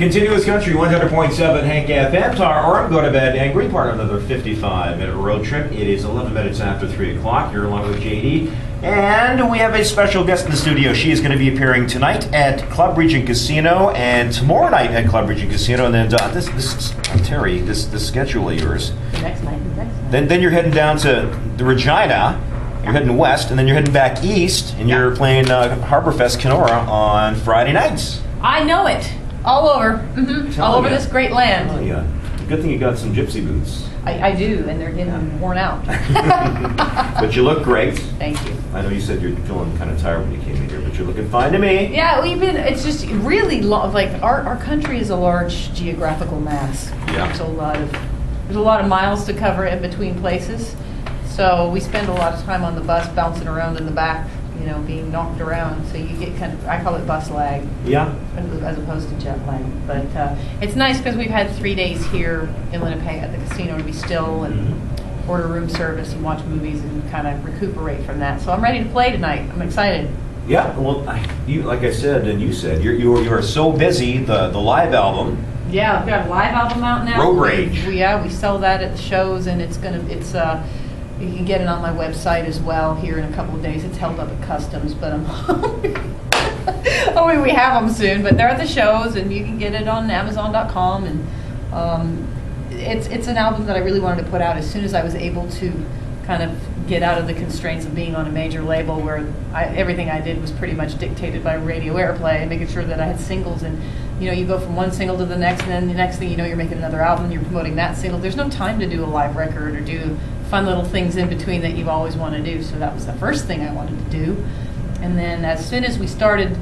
Continuous Country 100.7 Hank FM. Or go to bed angry. Part of another 55-minute road trip. It is 11 minutes after 3 o'clock. You're along with JD. And we have a special guest in the studio. She is going to be appearing tonight at Club Regent Casino and tomorrow night at Club Regent Casino. And then this Terri, this schedule of yours. Next night. Then you're heading down to the Regina. You're heading west, and then you're heading back east, and you're playing Harborfest Kenora on Friday nights. I know it. All over. All over this great land. Oh, yeah. Good thing you got some gypsy boots. I do, and they're getting worn out. But you look great. Thank you. I know you said you're feeling kind of tired when you came in here, but you're looking fine to me. Yeah, it's just really, like, our country is a large geographical mass. Yeah. There's a lot of miles to cover in between places. So we spend a lot of time on the bus bouncing around in the back, being knocked around. So you get I call it bus lag. Yeah. As opposed to jet lag. But it's nice because we've had 3 days here in Winnipeg at the casino to be still and order room service and watch movies and kind of recuperate from that. So I'm ready to play tonight. I'm excited. Yeah, well, like I said, and you said, you are so busy, the live album. Yeah, we've got a live album out now. Road Rage. We sell that at the shows, and you can get it on my website as well here in a couple of days. It's held up at Customs, but I'm hoping we have them soon. But they're at the shows, and you can get it on Amazon.com. And it's an album that I really wanted to put out as soon as I was able to kind of get out of the constraints of being on a major label where everything I did was pretty much dictated by radio airplay and making sure that I had singles. And you go from one single to the next, and then the next thing you know, you're making another album, and you're promoting that single. There's no time to do a live record or do fun little things in between that you've always wanted to do. So that was the first thing I wanted to do. And then as soon as we started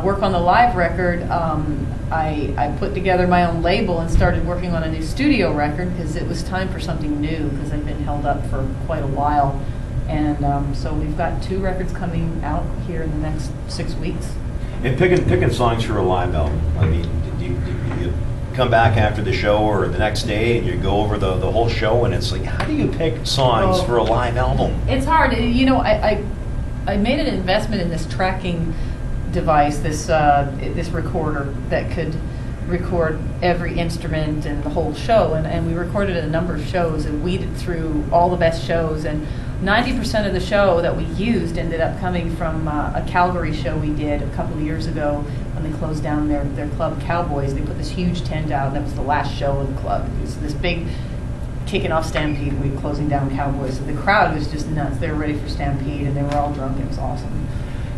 work on the live record, I put together my own label and started working on a new studio record because it was time for something new because I've been held up for quite a while. And so we've got 2 records coming out here in the next 6 weeks. And picking songs for a live album. I mean, do you come back after the show or the next day and you go over the whole show and it's like, how do you pick songs for a live album? It's hard. I made an investment in this tracking device, this recorder that could record every instrument and the whole show. And we recorded a number of shows and weeded through all the best shows. And 90% of the show that we used ended up coming from a Calgary show we did a couple of years ago when they closed down their club Cowboys. They put this huge tent out, and that was the last show of the club. It was this big kicking off Stampede week, closing down Cowboys. So the crowd was just nuts. They were ready for Stampede, and they were all drunk. It was awesome.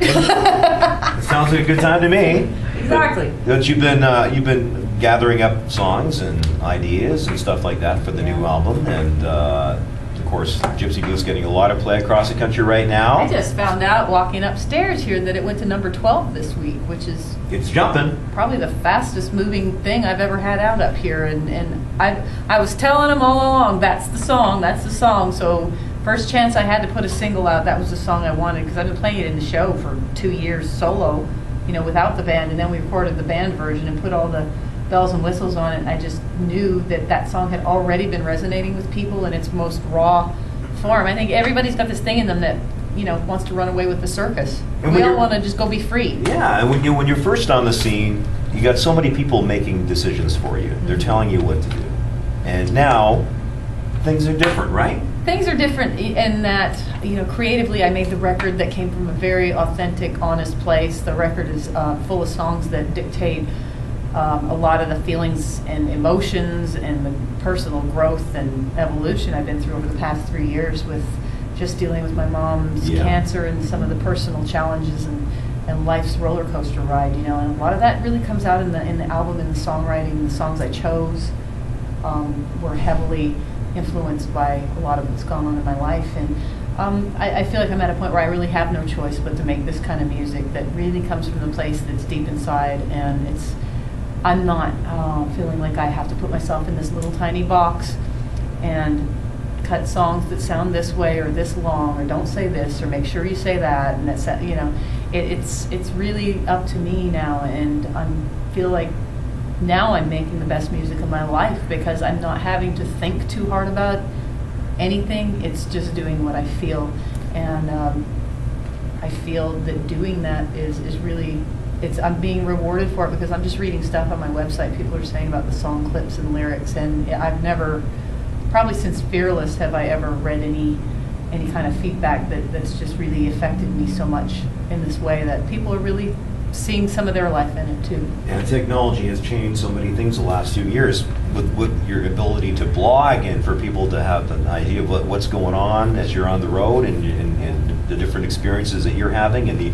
It sounds like a good time to me. Exactly. But you've been gathering up songs and ideas and stuff like that for the new album, and of course, Gypsy Blues getting a lot of play across the country right now. I just found out walking upstairs here that it went to number 12 this week, which is it's jumping. Probably the fastest moving thing I've ever had out up here. And I was telling them all along, that's the song. So first chance I had to put a single out, that was the song I wanted, because I've been playing it in the show for 2 years solo, without the band, and then we recorded the band version and put all the bells and whistles on it. I just knew that song had already been resonating with people in its most raw form. I think everybody's got this thing in them that wants to run away with the circus. And we all want to just go be free. Yeah, and when you're first on the scene, you got so many people making decisions for you. They're telling you what to do. And now things are different, right? Things are different in that, creatively I made the record that came from a very authentic, honest place. The record is full of songs that dictate a lot of the feelings and emotions and the personal growth and evolution I've been through over the past 3 years with just dealing with my mom's cancer and some of the personal challenges and life's roller coaster ride, and a lot of that really comes out in the album and the songwriting. The songs I chose were heavily influenced by a lot of what's gone on in my life, and I feel like I'm at a point where I really have no choice but to make this kind of music that really comes from the place that's deep inside, and I'm not feeling like I have to put myself in this little tiny box and cut songs that sound this way or this long or don't say this or make sure you say that, and that's it's really up to me now, and I feel like now I'm making the best music of my life because I'm not having to think too hard about anything. It's just doing what I feel, and I feel that doing that is really I'm being rewarded for it because I'm just reading stuff on my website. People are saying about the song clips and lyrics, and I've never, probably since Fearless, have I ever read any kind of feedback that's just really affected me so much in this way that people are really seeing some of their life in it too. And technology has changed so many things the last 2 years with your ability to blog and for people to have an idea of what's going on as you're on the road and the different experiences that you're having and the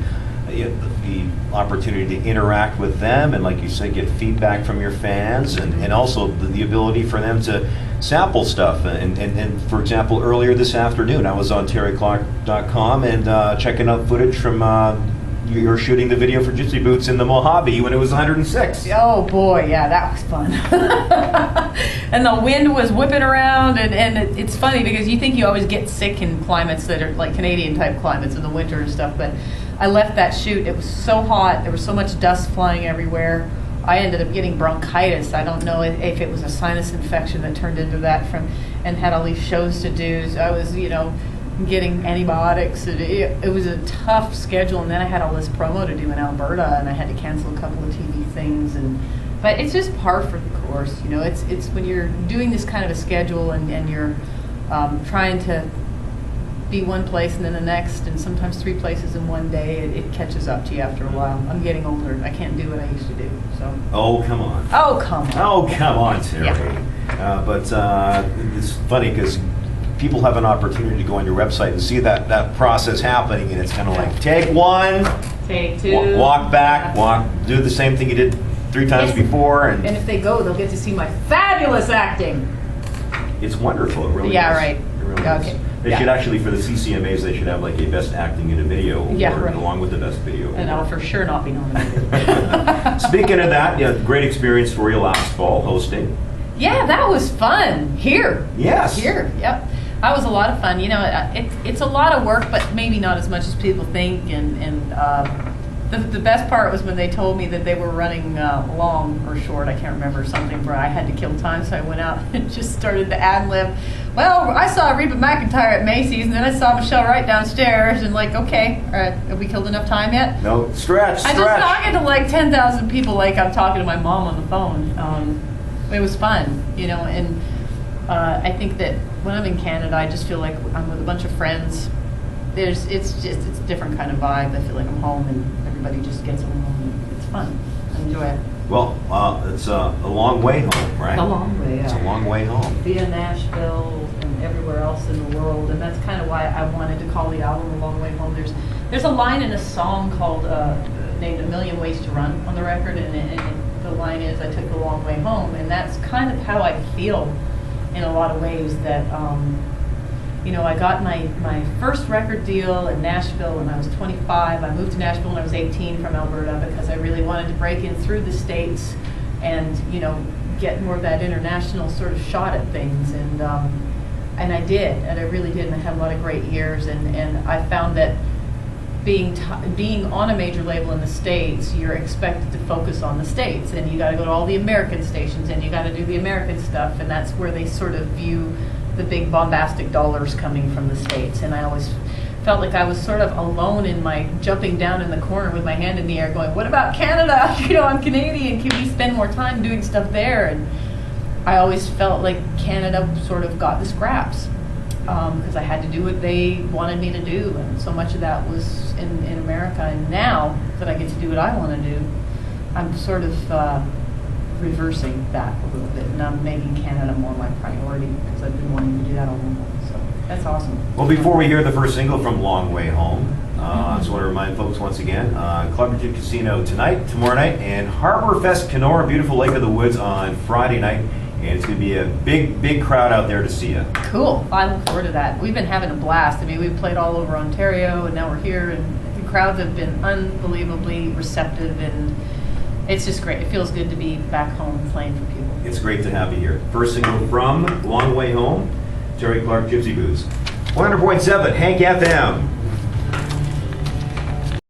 opportunity to interact with them and, like you said, get feedback from your fans and also the ability for them to sample stuff. And for example, earlier this afternoon, I was on terriclark.com and checking out footage from you were shooting the video for Gypsy Boots in the Mojave when it was 106. Oh boy, yeah, that was fun. And the wind was whipping around, and it's funny because you think you always get sick in climates that are like Canadian type climates in the winter and stuff, but I left that shoot, it was so hot, there was so much dust flying everywhere. I ended up getting bronchitis. I don't know if it was a sinus infection that turned into that and had all these shows to do. So I was, getting antibiotics. It was a tough schedule, and then I had all this promo to do in Alberta, and I had to cancel a couple of TV things. But it's just par for the course. It's when you're doing this kind of a schedule and you're trying to be one place and then the next, and sometimes 3 places in one day, it catches up to you after a while. I'm getting older. I can't do what I used to do. So. Oh, come on. Oh, come on. Oh, come on, Terri. Yeah. But it's funny because people have an opportunity to go on your website and see that process happening, and it's kind of like, take one, take two, walk back, do the same thing you did 3 times before. And if they go, they'll get to see my fabulous acting. It's wonderful. It really yeah, is. right. It really okay. is. They should actually, for the CCMAs, they should have like a best acting in a video award right. along with the best video award. And I'll for sure not be nominated. Speaking of that, great experience for you last fall hosting. Yeah, that was fun. Here. Yes. Here, yep. That was a lot of fun. It's a lot of work, but maybe not as much as people think. And the best part was when they told me that they were running long or short, I can't remember, something where I had to kill time, so I went out and just started to ad-lib. Well, I saw Reba McEntire at Macy's, and then I saw Michelle Wright downstairs, and like, okay, all right, have we killed enough time yet? No, stretch. I just talking to like 10,000 people like I'm talking to my mom on the phone. It was fun, and I think that when I'm in Canada, I just feel like I'm with a bunch of friends. It's a different kind of vibe. I feel like I'm home and everybody just gets along. And it's fun. I enjoy it. Well, it's a long way home, right? A long way, yeah. It's a long way home. Via Nashville and everywhere else in the world, and that's kind of why I wanted to call the album A Long Way Home. There's a line in a song called named A Million Ways to Run on the record, and the line is, I took the long way home, and that's kind of how I feel in a lot of ways that, I got my first record deal in Nashville when I was 25. I moved to Nashville when I was 18 from Alberta because I really wanted to break in through the States and, get more of that international sort of shot at things. And I did, and I really did, and I had a lot of great years. And I found that being on a major label in the States, you're expected to focus on the States, and you got to go to all the American stations, and you got to do the American stuff, and that's where they sort of view the big bombastic dollars coming from the States. And I always felt like I was sort of alone in my jumping down in the corner with my hand in the air going, what about Canada? I'm Canadian, can we spend more time doing stuff there? And I always felt like Canada sort of got the scraps because I had to do what they wanted me to do, and so much of that was in America. And now that I get to do what I want to do, I'm sort of reversing that a little bit, and I'm making Canada more my priority because I've been wanting to do that all along. So that's awesome. Well, before we hear the first single from Long Way Home, I just want to remind folks once again, Club Regent Casino tonight, tomorrow night, and Harbor Fest Kenora, beautiful Lake of the Woods on Friday night. And it's going to be a big, big crowd out there to see you. Cool. I look forward to that. We've been having a blast. I mean, we've played all over Ontario, and now we're here, and the crowds have been unbelievably receptive, and it's just great. It feels good to be back home playing for people. It's great to have you here. First single from Long Way Home, Terri Clark, Gypsy Boots. 100.7 Hank FM.